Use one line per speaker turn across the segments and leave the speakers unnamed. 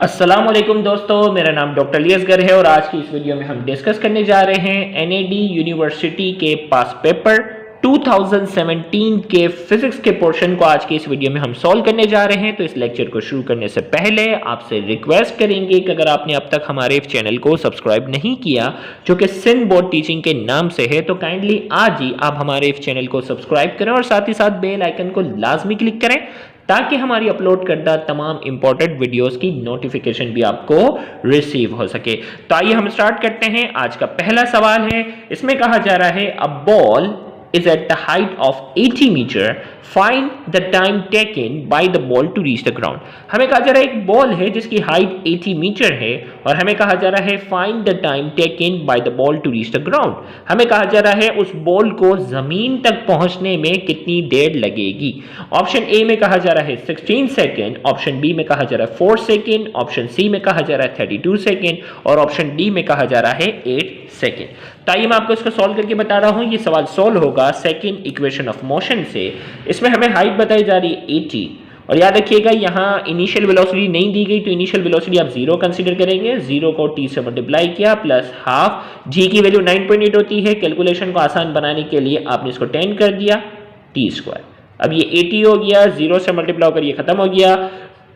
अस्सलाम वालेकुम दोस्तों, मेरा नाम डॉक्टर लियसगर है और आज की इस वीडियो में हम डिस्कस करने जा रहे हैं एनएडी यूनिवर्सिटी के पास पेपर 2017 के फिजिक्स के पोर्शन को आज की इस वीडियो में हम सॉल्व करने जा रहे हैं। तो इस लेक्चर को शुरू करने से पहले आपसे रिक्वेस्ट करेंगे कि अगर आपने अब तक हमारे इस चैनल को सब्सक्राइब नहीं किया जो कि सिंध बोर्ड टीचिंग के नाम से है, तो काइंडली आज ही आप हमारे इस चैनल को सब्सक्राइब करें और साथ ही साथ बेल आइकन को लाजमी क्लिक करें ताकि हमारी अपलोड करदा तमाम इंपॉर्टेंट वीडियोस की नोटिफिकेशन भी आपको रिसीव हो सके। तो आइए हम स्टार्ट करते हैं। आज का पहला सवाल है, इसमें कहा जा रहा है a ball is at the height of 80 meter, find the time taken by the ball to reach the ground। हमें कहा जा रहा है एक बॉल है जिसकी हाइट 80 मीटर है और हमें कहा जा रहा है find the time taken by the ball to reach the ground। हमें कहा जा रहा है उस बॉल को जमीन तक पहुंचने में कितनी देर लगेगी। ऑप्शन ए में कहा जा रहा है 16 सेकेंड, ऑप्शन बी में कहा जा रहा है 4 सेकेंड, ऑप्शन सी में कहा जा रहा है 32 सेकेंड और ऑप्शन डी में कहा जा रहा है 8 सेकेंड। तो आइए मैं आपको इसको सॉल्व करके बता रहा हूं। ये सवाल सॉल्व होगा सेकंड इक्वेशन ऑफ मोशन से। इसमें हमें हाइट बताई जा रही है 80 और याद रखिएगा यहाँ इनिशियल वेलोसिटी नहीं दी गई, तो इनिशियल वेलोसिटी आप 0 कंसीडर करेंगे। 0 को t से मल्टीप्लाई किया प्लस हाफ, g की वैल्यू 9.8 होती है। कैलकुलेशन को आसान बनाने के लिए आपने इसको 10 कर दिया t²। अब ये 80 हो गया, 0 से मल्टीप्लाई होकर ये खत्म हो गया,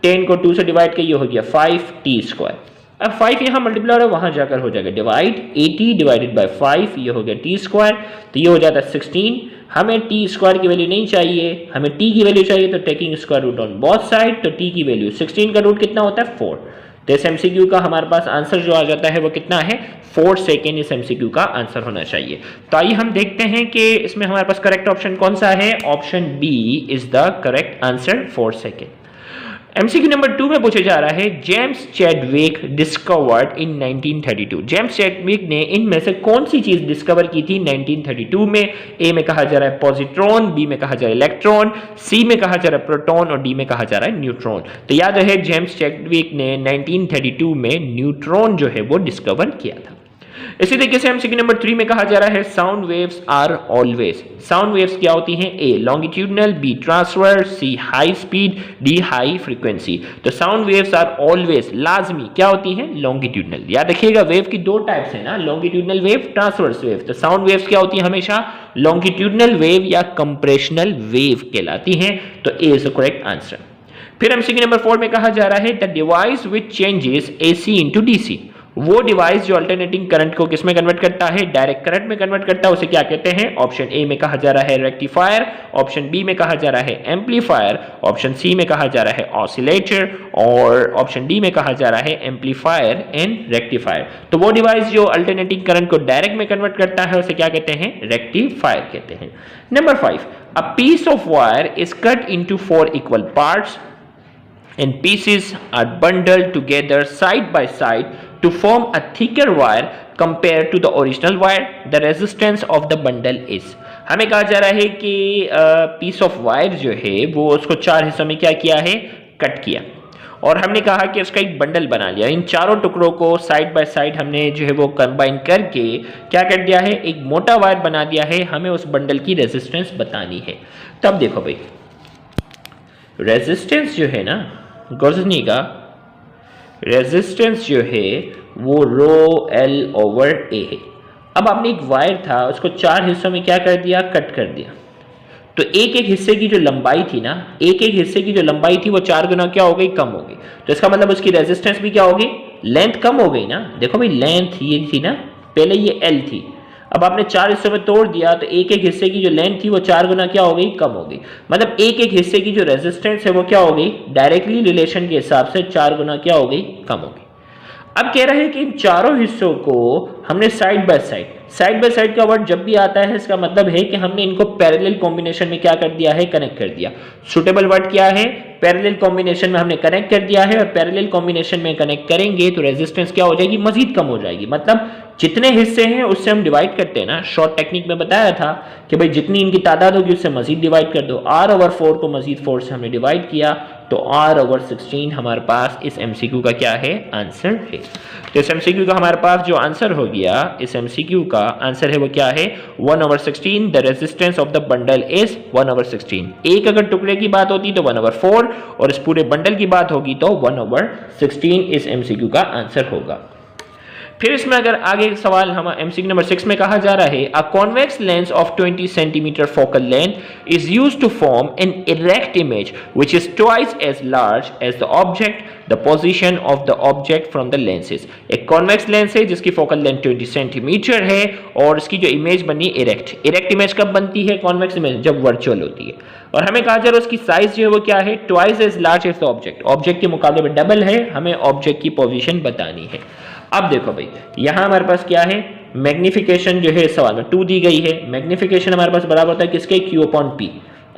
10 को 2 से डिवाइड कर ये हो गया 5 t²। अब 5 यहाँ मल्टीप्लाई हो रहा है, वहां जाकर हो जाएगा डिवाइड, 80 डिवाइडेड बाय 5 ये हो गया t², तो ये हो जाता है 16। हमें t² की वैल्यू नहीं चाहिए, हमें t की वैल्यू चाहिए, तो taking square root on both side, तो t की वैल्यू 16 का रूट कितना होता है 4। तो इस एमसीक्यू का हमारे पास आंसर जो आ जाता है वो कितना है 4 सेकेंड इस एमसीक्यू का आंसर होना चाहिए। तो आइए हम देखते हैं कि इसमें हमारे पास करेक्ट ऑप्शन कौन सा है। Option B is the correct answer 4 second. MCQ number 2 में पूछा जा रहा है James Chadwick discovered in 1932। James Chadwick ने इनमें से कौन सी चीज डिस्कवर की थी 1932 में। ए में कहा जा रहा है पॉजिट्रॉन, बी में कहा जा रहा है इलेक्ट्रॉन, सी में कहा जा रहा है प्रोटॉन और डी में कहा जा रहा है न्यूट्रॉन। तो याद रहे जेम्स चैडविक ने 1932 में न्यूट्रॉन जो है वो डिस्कवर किया था। इसी तरीके से एमसीक्यू नंबर 3 में कहा जा रहा है sound waves are always. Sound waves क्या होती हैं। A longitudinal, B transverse, C high speed, D high frequency. तो साउंड वेव्स आर ऑलवेज लाजमी क्या होती हैं लॉन्गिट्यूडनल। याद रखिएगा वेव की दो टाइप्स है ना, लॉन्गिट्यूडनल वेव, ट्रांसवर्स वेव। तो साउंड वेव्स क्या होती है हमेशा लॉन्गिट्यूडनल वेव या कंप्रेशनल वेव कहलाती हैं। तो ए इज द करेक्ट आंसर। फिर एमसीक्यू नंबर 4 में कहा जा रहा है the device which changes AC into DC. वो डिवाइस जो अल्टरनेटिंग करंट को किसमें कन्वर्ट करता है डायरेक्ट करंट में कन्वर्ट करता है, उसे क्या कहते हैं। ऑप्शन ए में कहा जा रहा है रेक्टिफायर, ऑप्शन बी में कहा जा रहा है एम्पलीफायर, ऑप्शन सी में कहा जा रहा है ऑसिलेटर और ऑप्शन डी में कहा जा रहा है एम्पलीफायर एंड रेक्टिफायर। तो वो डिवाइस जो अल्टरनेटिंग करंट को डायरेक्ट में कन्वर्ट करता है उसे क्या कहते हैं रेक्टिफायर कहते हैं। Number 5, a piece of wire is cut into 4 equal parts and pieces are bundled together side by side to form a thicker wire compared to the original wire. The resistance of the bundle is। हमें कहा जा रहा है कि piece of wire जो है वो उसको 4 हिस्सों में क्या किया है कट किया और हमने कहा कि उसका एक बंडल बना लिया। इन चारों टुकड़ों को साइड बाय साइड हमने जो है वो कंबाइन करके क्या कर दिया है एक मोटा वायर बना दिया है। हमें उस बंडल की रेजिस्टेंस बतानी है। तब देखो भाई रेजिस्टेंस जो है ना गौरजनी का रेजिस्टेंस जो है वो रो एल ओवर ए है। अब आपने एक वायर था उसको 4 हिस्सों में क्या कर दिया कट कर दिया, तो एक एक हिस्से की जो लंबाई थी ना एक एक हिस्से की जो लंबाई थी वो 4 गुना क्या हो गई कम हो गई। तो इसका मतलब उसकी रेजिस्टेंस भी क्या होगी लेंथ कम हो गई ना। देखो भाई लेंथ ये थी ना पहले ये एल थी, अब आपने 4 हिस्सों में तोड़ दिया तो एक एक हिस्से की जो लेंथ थी वो 4 गुना क्या हो गई कम हो गई। मतलब एक एक हिस्से की जो रेजिस्टेंस है वो क्या हो गई डायरेक्टली रिलेशन के हिसाब से 4 गुना क्या हो गई कम हो गई। अब कह रहा है कि इन चारों हिस्सों को हमने साइड बाय साइड का वर्ड जब भी आता है इसका मतलब है कि हमने इनको पैरेलल कॉम्बिनेशन में क्या कर दिया है कनेक्ट कर दिया। सुटेबल वर्ड क्या है पैरेलल कॉम्बिनेशन में हमने कनेक्ट कर दिया है और पैरेलल कॉम्बिनेशन में कनेक्ट करेंगे तो रेजिस्टेंस क्या हो जाएगी मजीद कम हो जाएगी। मतलब जितने हिस्से हैं उससे हम डिवाइड करते हैं ना, शॉर्ट टेक्निक में बताया था कि भाई जितनी इनकी तादाद होगी उससे मजीद डिवाइड कर दो। r/4 को मजीद 4 से हमने डिवाइड किया तो r/16 हमारे पास इस MCQ का क्या है, आंसर है। तो इस MCQ का हमारे पास जो आंसर हो गया, इस MCQ का आंसर है वो क्या है, 1/16। The resistance of the bundle is 1/16। एक अगर टुकड़े की बात होती तो 1/4 और इस पूरे बंडल की बात होगी तो 1/16 इस MCQ का आंसर होगा। फिर इसमें अगर आगे सवाल हम MCQ नंबर 6 में कहा जा रहा है, a convex lens of 20 centimetre focal length is used to form an erect image which is twice as large as the object, the position of the object from the lenses. एक convex lens है जिसकी focal length 20 centimetre है और इसकी जो image बनी erect. Erect image कब बनती है कॉन्वेक्स इमेज, जब वर्चुअल होती है। और हमें कहा जा रहा है उसकी साइज जो है वो क्या है, twice as large as the object. Object के मुकाबले में डबल है, हमें ऑब्जेक्ट की पोजीशन बतानी है। अब देखो भाई, यहां हमारे पास क्या है, मैग्निफिकेशन जो है इस सवाल में 2 दी गई है। मैग्निफिकेशन हमारे पास बराबर होता है किसके, Q/P।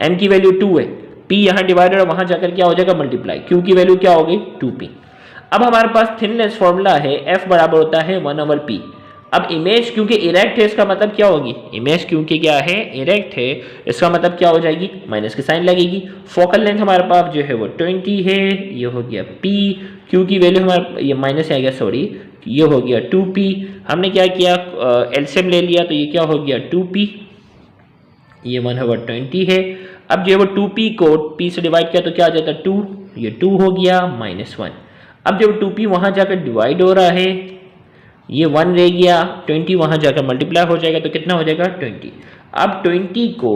m की वैल्यू 2 है, p यहां डिवाइडेड और वहां जाकर क्या हो जाएगा, मल्टीप्लाई। q की वैल्यू क्या होगी, 2p। अब हमारे पास थिननेस फॉर्मूला है, f बराबर होता है 1/p। अब इमेज क्योंकि इरेक्ट है, इसका मतलब क्या होगी, इमेज क्योंकि क्या है, इरेक्ट है, इसका मतलब क्या हो जाएगी, माइनस की साइन लगेगी। फोकल लेंथ हमारे पास जो है वो 20 है, ये हो गया p। q की वैल्यू हमारे ये माइनस आ गया, सॉरी, ये हो गया 2p। हमने क्या किया, एलसीएम ले लिया तो ये क्या हो गया 2p, ये 1/20 है। अब जो है वो 2p को p से डिवाइड किया तो क्या आ जाता है 2, ये 2 हो गया -1। अब जब 2p वहां जाकर डिवाइड हो रहा है, ये 1 रह गया, 20 वहां जाकर मल्टीप्लाई हो जाएगा तो कितना हो जाएगा 20। अब 20 को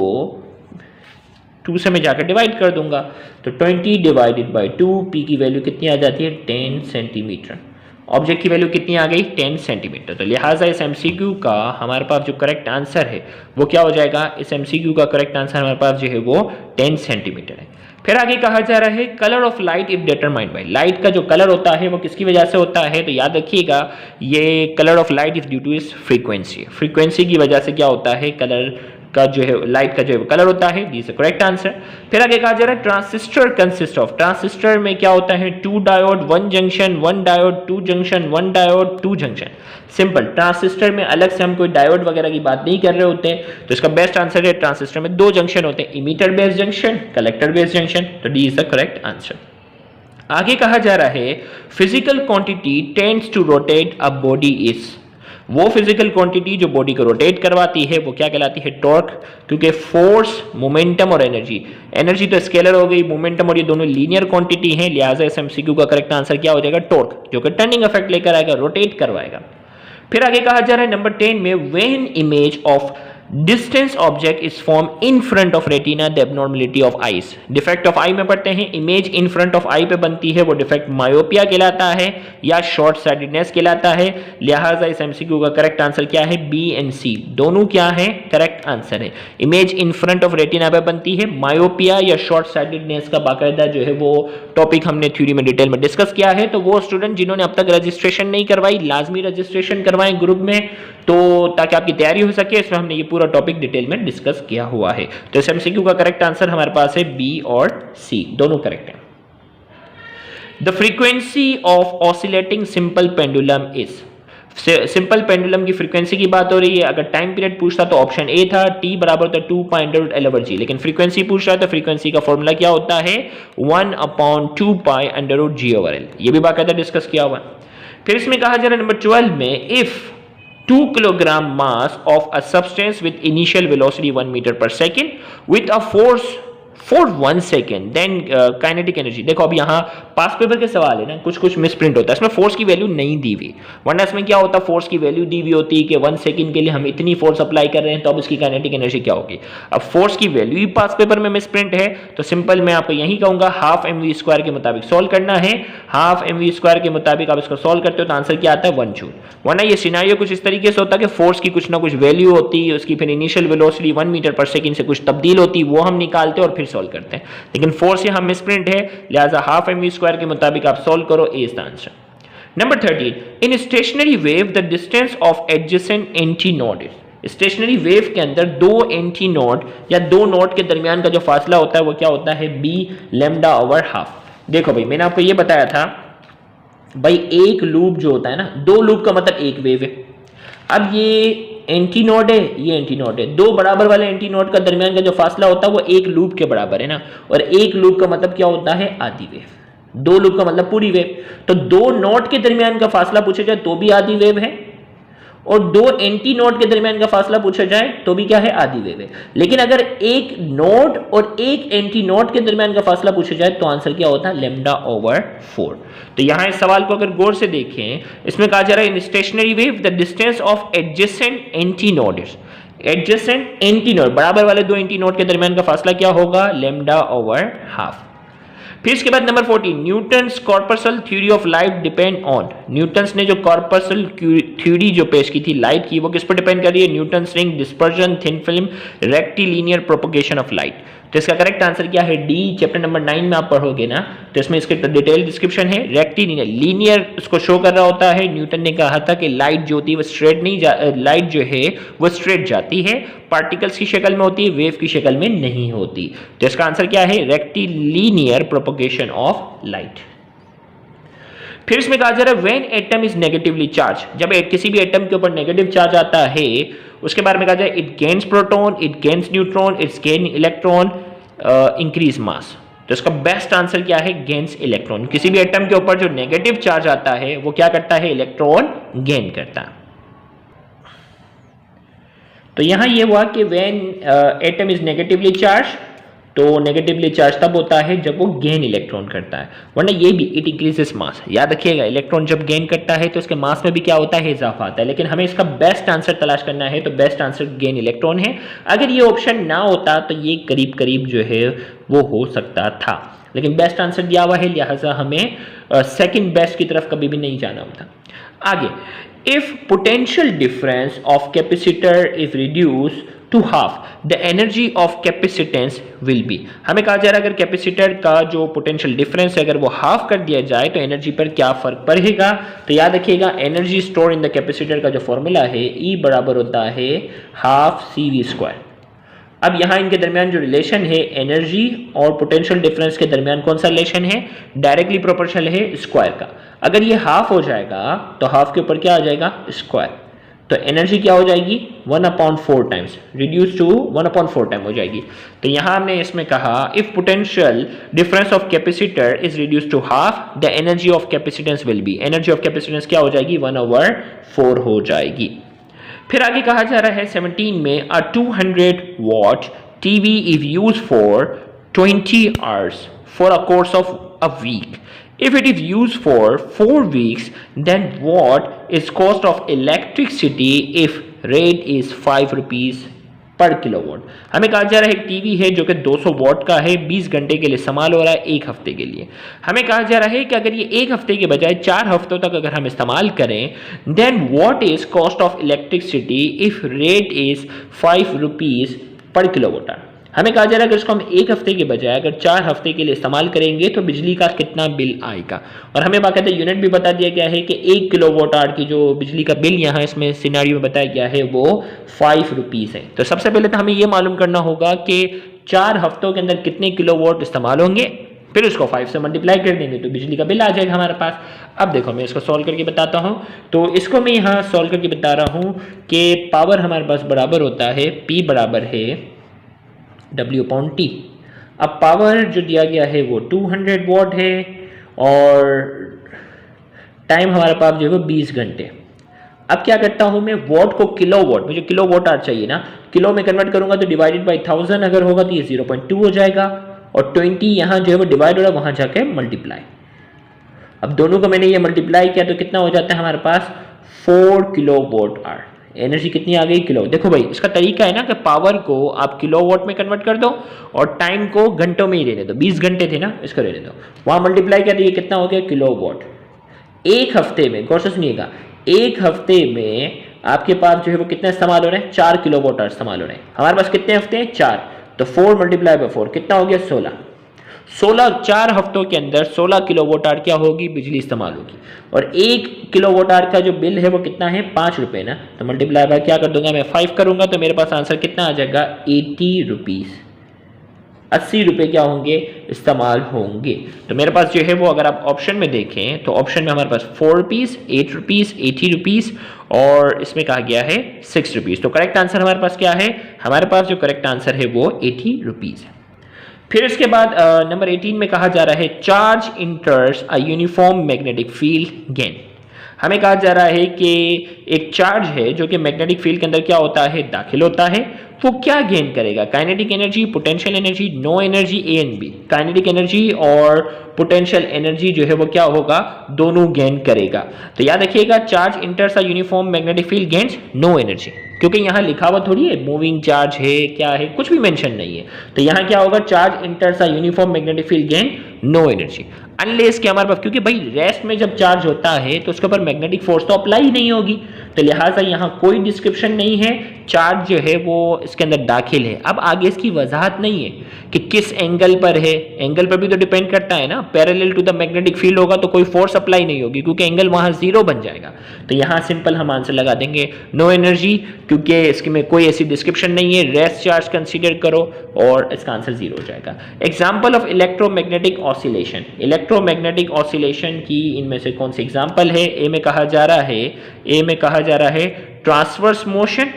2 से मैं जाकर डिवाइड कर दूंगा तो 20 डिवाइडेड बाई 2, p की वैल्यू कितनी आ जाती है 10 सेंटीमीटर। ऑब्जेक्ट की वैल्यू कितनी आ गई 10 सेंटीमीटर। तो लिहाजा इस MCQ का हमारे पास जो करेक्ट आंसर है वो क्या हो जाएगा, इस MCQ का करेक्ट आंसर हमारे पास जो है वो 10 सेंटीमीटर है। फिर आगे कहा जा रहा है colour of light if determined by, light का जो कलर होता है वो किसकी वजह से होता है, तो याद रखिएगा ये colour of light is due to इस फ्रीक्वेंसी। फ्रीक्वेंसी की वजह से क्या होता है, कलर का जो है लाइट का जो है कलर होता है। This is correct answer. फिर आगे कहा जा रहा है ट्रांजिस्टर कंसिस्ट ऑफ, ट्रांजिस्टर में क्या होता है 2 diode 1 junction, 1 diode 2 junction, 1 diode 2 junction. Simple, transistor में अलग से हम कोई डायोड वगैरह की बात नहीं कर रहे होते, तो इसका बेस्ट आंसर है ट्रांजिस्टर में 2 जंक्शन होते हैं, emitter based junction, collector based junction. तो D is the correct answer. आगे कहा जा रहा है physical quantity tends to rotate a body is, वो फिजिकल क्वांटिटी जो बॉडी को रोटेट करवाती है वो क्या कहलाती है, टॉर्क। क्योंकि फोर्स, मोमेंटम और एनर्जी, एनर्जी तो स्केलर हो गई, मोमेंटम और ये दोनों लीनियर क्वांटिटी हैं, लिहाजा इस MCQ का करेक्ट आंसर क्या हो जाएगा, टॉर्क, जो कि टर्निंग इफेक्ट लेकर आएगा, रोटेट करवाएगा। फिर आगे कहा जा रहा है नंबर 10 में when image of distance object is form in front of retina the abnormality of eyes. Defect of eye में पढ़ते हैं, image in front of eye पे बनती है, वो डिफेक्ट मायोपिया कहलाता है या शॉर्ट साइटेडनेस कहलाता है। लिहाजा इस MCQ का करेक्ट आंसर क्या है, बी एंड सी दोनों क्या है, करेक्ट आंसर है। Image in front of retina पे बनती है, मायोपिया या शॉर्ट साइटेडनेस का बाकायदा जो है वो टॉपिक हमने थ्योरी में डिटेल में डिस्कस किया है। तो वो स्टूडेंट जिन्होंने अब तक रजिस्ट्रेशन नहीं करवाई, लाजमी रजिस्ट्रेशन करवाएं ग्रुप में, तो ताकि आपकी तैयारी हो सके। इसमें हमने ये पूरा टॉपिक डिटेल में डिस्कस किया हुआ है। तो इस MCQ का करेक्ट आंसर हमारे पास है बी और सी, दोनों करेक्ट हैं। The frequency of oscillating simple pendulum is, simple pendulum की फ्रीक्वेंसी की बात हो रही है। अगर टाइम पीरियड पूछता तो ऑप्शन ए था, t बराबर था 2π√L/g, लेकिन फ्रीक्वेंसी पूछ रहा है तो फ्रीक्वेंसी का फॉर्मूला क्या होता है 1/2π√g/L। ये भी बाकायदा डिस्कस किया हुआ है। फिर इसमें कहा जा रहा है नंबर 12 में if 2 kilogram mass of a substance with initial velocity 1 meter per second with a force for 1 second then kinetic energy। देखो अब यहाँ पास पेपर के सवाल है ना, कुछ कुछ मिसप्रिंट होता है, इसमें फोर्स की वैल्यू नहीं दी हुई, वरना इसमें क्या होता, फोर्स की वैल्यू दी हुई होती कि 1 सेकंड के लिए हम इतनी फोर्स अप्लाई कर रहे हैं तो अब इसकी काइनेटिक एनर्जी क्या होगी। अब फोर्स की वैल्यू ही पास पेपर में मिसप्रिंट है, तो सिंपल मैं आपको यही कहूंगा हाफ mv² के मुताबिक सॉल्व करना है। हाफ mv² के मुताबिक आप इसको सॉल्व करते हो तो आंसर क्या आता है 1 जूल। वरना ये सिनेरियो कुछ इस तरीके से होता है कि फोर्स की कुछ ना कुछ वैल्यू होती है, उसकी फिर इनिशियल वेलोसिटी 1 मीटर पर सेकंड से कुछ तब्दील होती, वो हम निकालते और फिर सॉल्व करते हैं, लेकिन फोर्स यहाँ मिसप्रिंट है, लिहाजा हाफ mv² के मुताबिक आप सॉल्व करो, A is the answer. Number 13 in stationary wave the distance of adjacent antinode is, stationary wave के अंदर 2 एंटी नोड या 2 नोड के दरमियान का जो फासला होता है वो क्या होता है, b λ/½ देखो भाई मैंने आपको ये बताया था भाई, एक लूप जो होता है ना, 2 लूप का मतलब एक वेव है। अब ये एंटी नोड है, ये एंटी नोड है, दो बराबर वाले एंटी नोड का दरमियान का जो फासला होता है वो एक लूप के बराबर है ना, और एक लूप का मतलब क्या होता है, आधी वेव, दो लूप का मतलब पूरी वेव। तो दो नोड के दरमियान का फासला पूछा जाए तो भी आधी वेव है, और दो एंटी नोड के दरमियान का फासला पूछा जाए तो भी क्या है, आधी वेव है। लेकिन अगर एक नोड और एक एंटी नोड के दरमियान का फासला पूछा जाए तो आंसर क्या होता है, लैम्डा ओवर 4। तो यहां इस सवाल को अगर गौर से देखें, इसमें कहा जा रहा है in stationary wave the distance of adjacent antinode is, adjacent antinode, बराबर वाले दो एंटी नोड के दरमियान का फासला क्या होगा, लैम्डा ओवर हाफ। फिर इसके बाद number 14, Newton's corpuscle theory of light depend on, Newton's ने जो कॉर्पसल थ्योरी जो पेश की थी लाइट की, वो किस पर डिपेंड कर रही है, Newton's ring, dispersion, thin film, rectilinear propagation of light. तो इसका करेक्ट आंसर क्या है, डी। चैप्टर नंबर 9 में आप पढ़ोगे ना तो इसमें इसके डिटेल डिस्क्रिप्शन है। रेक्टिलिनियर, लीनियर उसको शो कर रहा होता है। न्यूटन ने कहा था कि लाइट जो होती है वो स्ट्रेट नहीं लाइट जो है वो स्ट्रेट जाती है, पार्टिकल्स की शक्ल में होती है, वेव की शक्ल में नहीं होती। तो इसका आंसर क्या है, रेक्टिलिनियर प्रोपगेशन ऑफ लाइट। फिर इसमें कहा जा रहा है when atom is negatively charge, जब किसी भी एटम के ऊपर नेगेटिव चार्ज आता है उसके बारे में कहा जाए it gains proton, it gains neutron, its gain electron, increase mass. तो इसका बेस्ट आंसर क्या है, गेन्स इलेक्ट्रॉन। किसी भी एटम के ऊपर जो नेगेटिव चार्ज आता है वो क्या करता है, इलेक्ट्रॉन गेन करता है। तो यहां ये हुआ कि when atom is negatively charge, तो नेगेटिवली चार्ज तब होता है जब वो गेन इलेक्ट्रॉन करता है, वरना ये भी इट इंक्रीजेस मास। याद रखिएगा इलेक्ट्रॉन जब गेन करता है तो इसके मास में भी क्या होता है, इजाफा आता है। लेकिन हमें इसका बेस्ट आंसर तलाश करना है तो बेस्ट आंसर गेन इलेक्ट्रॉन है। अगर ये ऑप्शन ना होता तो ये करीब करीब जो है वो हो सकता था, लेकिन बेस्ट आंसर दिया हुआ है, लिहाजा हमें सेकंड बेस्ट की तरफ कभी भी नहीं जाना होता। आगे, if potential difference of capacitor is reduce to half the energy of capacitance will be. हमें कहा जा रहा है अगर कैपेसिटर का जो पोटेंशियल डिफरेंस है अगर वो हाफ कर दिया जाए तो एनर्जी पर क्या फर्क पड़ेगा। तो याद रखिएगा energy store in the capacitor का जो फॉर्मूला है E बराबर होता है हाफ CV²। अब यहां इनके दरमियान जो रिलेशन है एनर्जी और पोटेंशियल डिफरेंस के दरमियान कौन सा रिलेशन है, डायरेक्टली प्रोपोर्शनल है स्क्वायर का। अगर ये हाफ हो जाएगा तो हाफ के ऊपर क्या आ जाएगा, स्क्वायर। तो एनर्जी क्या हो जाएगी 1/4 टाइम्स, रिड्यूस टू 1/4 टाइम हो जाएगी। तो यहां हमने इसमें कहा if potential difference of capacitor is reduce to half the energy of capacitance will be, energy of capacitance क्या हो जाएगी 1/4 हो जाएगी। फिर आगे कहा जा रहा है 17 में a 200 watt TV is use for 20 hours for a course of a week. If it is used for 4 weeks, then what is cost of electricity if rate is 5 rupees per kilowatt? हमें कहा जा रहा है एक TV है जो कि 200 what का है, 20 घंटे के लिए इस्तेमाल हो रहा है, एक हफ्ते के लिए। हमें कहा जा रहा है कि अगर ये एक हफ्ते के बजाय 4 हफ्तों तक अगर हम इस्तेमाल करें, then what is cost of electricity if rate is 5 rupees per kilowatt? हमें कहा जा रहा है कि इसको हम एक हफ्ते के बजाय अगर 4 हफ्ते के लिए इस्तेमाल करेंगे तो बिजली का कितना बिल आएगा। और हमें बाकायदा यूनिट भी बता दिया गया है कि 1 किलोवाट आवर की जो बिजली का बिल यहाँ इसमें सिनेरियो में बताया गया है वो 5 रुपीज़ है। तो सबसे पहले तो हमें ये मालूम करना होगा कि 4 हफ्तों के अंदर कितने किलोवाट इस्तेमाल होंगे, फिर उसको 5 से मल्टीप्लाई कर देंगे तो बिजली का बिल आ जाएगा हमारे पास। अब देखो मैं इसको सॉल्व करके बताता हूँ। तो इसको मैं यहाँ सॉल्व करके बता रहा हूँ कि पावर हमारे पास बराबर होता है P बराबर है W/T। अब पावर जो दिया गया है वो 200 वॉट है और टाइम हमारे पास जो है वो 20 घंटे। अब क्या करता हूं मैं, वॉट को किलो वॉट, मुझे किलो वॉट आवर चाहिए ना, किलो में कन्वर्ट करूंगा तो डिवाइडेड बाई 1000 अगर होगा तो ये 0.2 हो जाएगा और 20 यहाँ जो है वो डिवाइड हो रहा है वहां जाके मल्टीप्लाई। अब दोनों को मैंने ये मल्टीप्लाई किया तो कितना हो जाता है हमारे पास 4 किलो वॉट आवर। एनर्जी कितनी आ गई, किलो। देखो भाई इसका तरीका है ना कि पावर को आप किलोवाट में कन्वर्ट कर दो और टाइम को घंटों में ही रहने दो। 20 घंटे थे ना, इसको रहने दो, वहां मल्टीप्लाई कर दिए कितना हो गया किलोवाट। एक हफ्ते में, गौर से सुनिएगा, एक हफ्ते में आपके पास जो है वो कितना इस्तेमाल हो रहे हैं, 4 किलोवाट आवर इस्तेमाल हो रहे हैं। हमारे पास कितने हफ्ते हैं, 4, तो 4 मल्टीप्लाई बाय 4 कितना हो गया 16। 4 हफ्तों के अंदर 16 किलोवाट आवर क्या होगी, बिजली इस्तेमाल होगी। और 1 किलोवाट आवर का जो बिल है वो कितना है 5 रुपए ना, तो मल्टीप्लाई बाय क्या कर दूंगा मैं 5 करूंगा तो मेरे पास आंसर कितना आ जाएगा 80 रुपीज। 80 रुपये क्या होंगे, इस्तेमाल होंगे। तो मेरे पास जो है वो अगर आप ऑप्शन में देखें तो ऑप्शन में हमारे पास 4 रुपीज़, 8 रुपीज़, 80 रुपीज़ और इसमें कहा गया है 6 रुपीज़। तो करेक्ट आंसर हमारे पास क्या है, हमारे पास जो करेक्ट आंसर है वो 80 रुपीज़ है। फिर इसके बाद नंबर 18 में कहा जा रहा है charge enters a uniform magnetic field gain. हमें कहा जा रहा है कि एक चार्ज है जो कि मैग्नेटिक फील्ड के अंदर क्या होता है, दाखिल होता है, वो क्या गेन करेगा, kinetic energy, potential energy, no energy, A and B. Kinetic energy और पोटेंशियल एनर्जी जो है वो क्या होगा, दोनों गेन करेगा। तो याद रखिएगा charge enters a uniform magnetic field gains no energy, क्योंकि यहाँ लिखा हुआ थोड़ी है मूविंग चार्ज है, क्या है, कुछ भी मेंशन नहीं है। तो यहाँ क्या होगा, charge enters a uniform magnetic field gain no energy, unless कि हमारे पास, क्योंकि भाई रेस्ट में जब चार्ज होता है तो उसके ऊपर मैग्नेटिक फोर्स तो अप्लाई ही नहीं होगी, तो लिहाजा यहाँ कोई डिस्क्रिप्शन नहीं है, चार्ज जो है वो इसके अंदर दाखिल है। अब आगे इसकी वजाहत नहीं है कि किस एंगल पर है, एंगल पर भी तो डिपेंड करता है ना, parallel to the magnetic field होगा तो कोई फोर्स अप्लाई नहीं होगी क्योंकि एंगल वहां जीरो बन जाएगा। तो यहाँ सिंपल हम आंसर लगा देंगे नो एनर्जी, क्योंकि इसके में कोई ऐसी डिस्क्रिप्शन नहीं है, रेस्ट चार्ज कंसीडर करो और इसका आंसर जीरो हो जाएगा। Example of electromagnetic oscillation, electromagnetic oscillation की इनमें से कौन सी एग्जाम्पल है, ए में कहा जा रहा है transverse motion,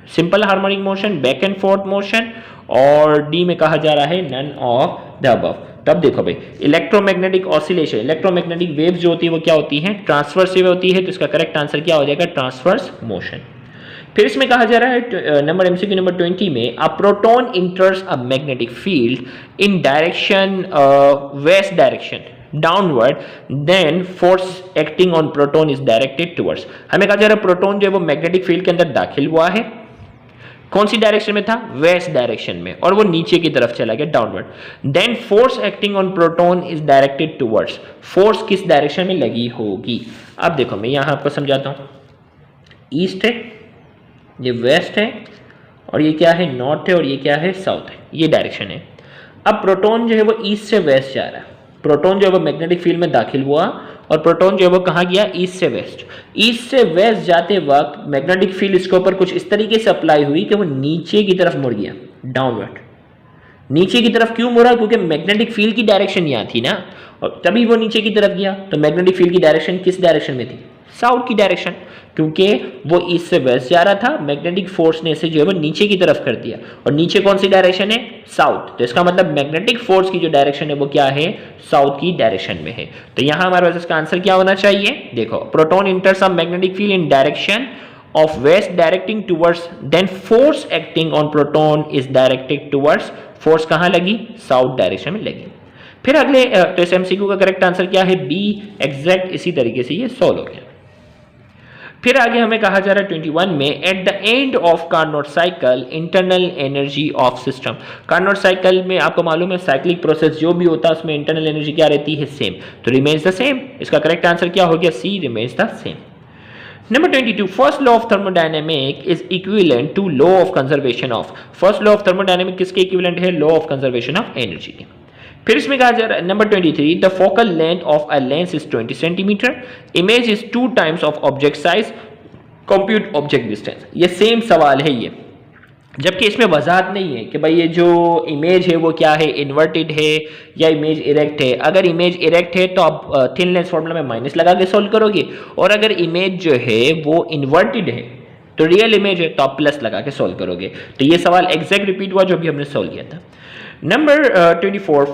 simple harmonic motion, back and fourth motion, और डी में कहा जा रहा है नन ऑफ द अबव। तब देखो भाई इलेक्ट्रोमैग्नेटिक ऑसिलेशन, इलेक्ट्रोमैग्नेटिक वेव्स जो होती है वो क्या होती है, ट्रांसवर्स वेव होती है, तो इसका करेक्ट आंसर क्या हो जाएगा, ट्रांसवर्स मोशन। फिर इसमें कहा जा रहा है नंबर एमसीक्यू नंबर 20 में a proton enters a magnetic field in direction west direction downward, then force acting on proton is directed towards. हमें कहा जा रहा है प्रोटॉन जो है वो मैग्नेटिक फील्ड के अंदर दाखिल हुआ है, कौन सी डायरेक्शन में था, वेस्ट डायरेक्शन में, और वो नीचे की तरफ चला गया downward, then force acting on proton is directed towards, फोर्स किस डायरेक्शन में लगी होगी। अब देखो मैं यहां आपको समझाता हूं, ईस्ट है, ये वेस्ट है, और ये क्या है, नॉर्थ है, और ये क्या है, साउथ है, ये डायरेक्शन है। अब प्रोटॉन जो है वो ईस्ट से वेस्ट जा रहा है, प्रोटॉन जो है वो मैग्नेटिक फील्ड में दाखिल हुआ और प्रोटॉन जो है वो कहाँ गया, ईस्ट से वेस्ट। ईस्ट से वेस्ट जाते वक्त मैग्नेटिक फील्ड इसके ऊपर कुछ इस तरीके से अप्लाई हुई कि वो नीचे की तरफ मुड़ गया, डाउनवर्ड। नीचे की तरफ क्यों मुड़ा, क्योंकि मैग्नेटिक फील्ड की डायरेक्शन यहाँ थी ना, और तभी वो नीचे की तरफ गया। तो मैग्नेटिक फील्ड की डायरेक्शन किस डायरेक्शन में थी, साउथ की डायरेक्शन, क्योंकि वो ईस्ट से वेस्ट जा रहा था, मैग्नेटिक फोर्स ने इसे जो है वो नीचे की तरफ कर दिया, और नीचे कौन सी डायरेक्शन है, साउथ। तो इसका मतलब मैग्नेटिक फोर्स की जो डायरेक्शन है वो क्या है, साउथ की डायरेक्शन में है। तो यहां हमारे पास इसका आंसर क्या होना चाहिए, देखो proton enters a magnetic field in direction of west directing towards, then force acting on proton is directed towards, force कहाँ लगी, साउथ डायरेक्शन में लगी। फिर अगले तो इस एमसीक्यू का करेक्ट आंसर क्या है, बी एग्जैक्ट। इसी तरीके से ये सॉल्व हो गया। फिर आगे हमें कहा जा रहा है 21 में at the end of Carnot cycle internal energy of system. Carnot cycle में आपको मालूम है साइक्लिक प्रोसेस जो भी होता है उसमें इंटरनल एनर्जी क्या रहती है, सेम, तो रिमेन्स द सेम। इसका करेक्ट आंसर क्या हो गया, C, remains the same. Number 22, first law of thermodynamic is equivalent to law of conservation of. First law of thermodynamic किसके equivalent है, law of conservation of energy। फिर इसमें कहा जा रहा है number 23, the focal length of a lens is 20 centimeter, image is 2 times of object size, compute object distance। ये same सवाल है ये, जबकि इसमें वजाहत नहीं है कि भाई ये जो इमेज है वो क्या है, इन्वर्टेड है या इमेज इरेक्ट है। अगर इमेज इरेक्ट है तो आप थिन लेंस फॉर्मूला में माइनस लगा के सोल्व करोगे, और अगर इमेज जो है वो इन्वर्टेड है तो रियल इमेज है तो आप प्लस लगा के सोल्व करोगे। तो ये सवाल एग्जैक्ट रिपीट हुआ जो भी हमने सोल्व किया था। Number 24,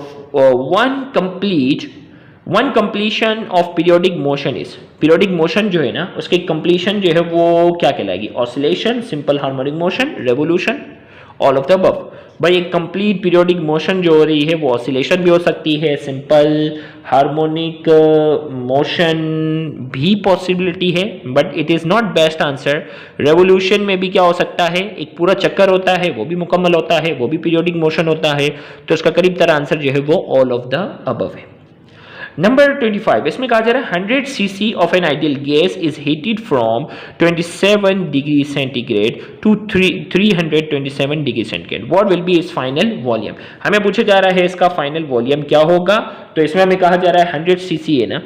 one completion of periodic motion is, periodic motion जो है ना उसकी कंप्लीशन जो है वो क्या कहलाएगी, oscillation, simple harmonic motion, revolution, all of the above. भाई एक कंप्लीट पीरियोडिक मोशन जो हो रही है वो ऑसिलेशन भी हो सकती है, सिंपल हार्मोनिक मोशन भी पॉसिबिलिटी है, but it is not best answer. Revolution में भी क्या हो सकता है, एक पूरा चक्कर होता है वो भी मुकम्मल होता है, वो भी पीरियोडिक मोशन होता है, तो इसका करीब तरह आंसर जो है वो ऑल ऑफ द अबव है। नंबर 25, इसमें कहा जा रहा है 100 cc of an ideal gas is heated from 27 degree centigrade to 327 degree centigrade, what will be its final volume. हमें पूछा जा रहा है इसका फाइनल वॉल्यूम क्या होगा। तो इसमें हमें कहा जा रहा है 100 cc है ना,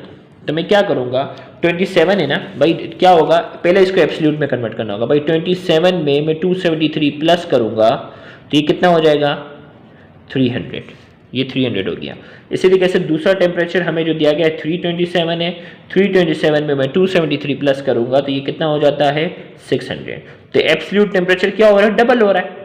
तो मैं क्या करूंगा, 27 है ना भाई, क्या होगा, पहले इसको एब्सोल्यूट में कन्वर्ट करना होगा भाई। 27 में मैं 273 प्लस करूंगा तो ये कितना हो जाएगा, 300, ये 300 हो गया। इसी तरीके से दूसरा टेम्परेचर हमें जो दिया गया है 327 है, 327 में मैं 273 प्लस करूंगा तो ये कितना हो जाता है 600। तो एब्सोल्यूट टेम्परेचर क्या हो रहा है, डबल हो रहा है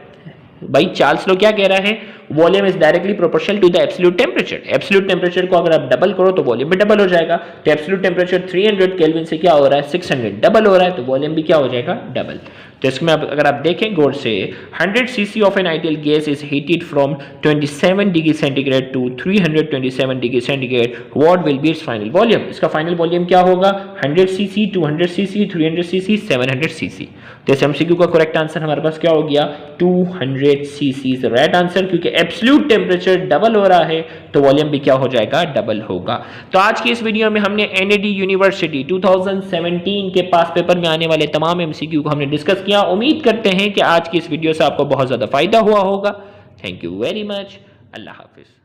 भाई। चार्ल्स लॉ क्या कह रहा है, volume is directly proportional to the absolute temperature. Absolute temperature को अगर आप डबल करो तो वॉल्यूम भी डबल हो जाएगा। तो एब्सोल्यूट टेम्परेचर 300 केल्विन से क्या हो रहा है 600 डबल हो रहा है, तो वॉल्यूम भी क्या हो जाएगा डबल। तो इसमें अगर आप देखें गौर से 100 cc of an ideal gas is heated from 27 degree centigrade to 327 degree centigrade, what will be its final volume. इसका फाइनल वॉल्यूम क्या होगा 100 cc, 200 cc, 300 cc, 700 cc। तो इस एमसीक्यू का करेक्ट आंसर हमारे पास क्या हो गया 200 cc इज राइट आंसर, क्योंकि एब्सोल्यूट टेम्परेचर डबल हो रहा है तो वॉल्यूम भी क्या हो जाएगा डबल होगा। तो आज की इस वीडियो में हमने एनएडी यूनिवर्सिटी 2017 के पास पेपर में आने वाले तमाम एमसीक्यू को हमने डिस्कस किया। उम्मीद करते हैं कि आज की इस वीडियो से आपको बहुत ज्यादा फायदा हुआ होगा। Thank you very much, Allah Hafiz.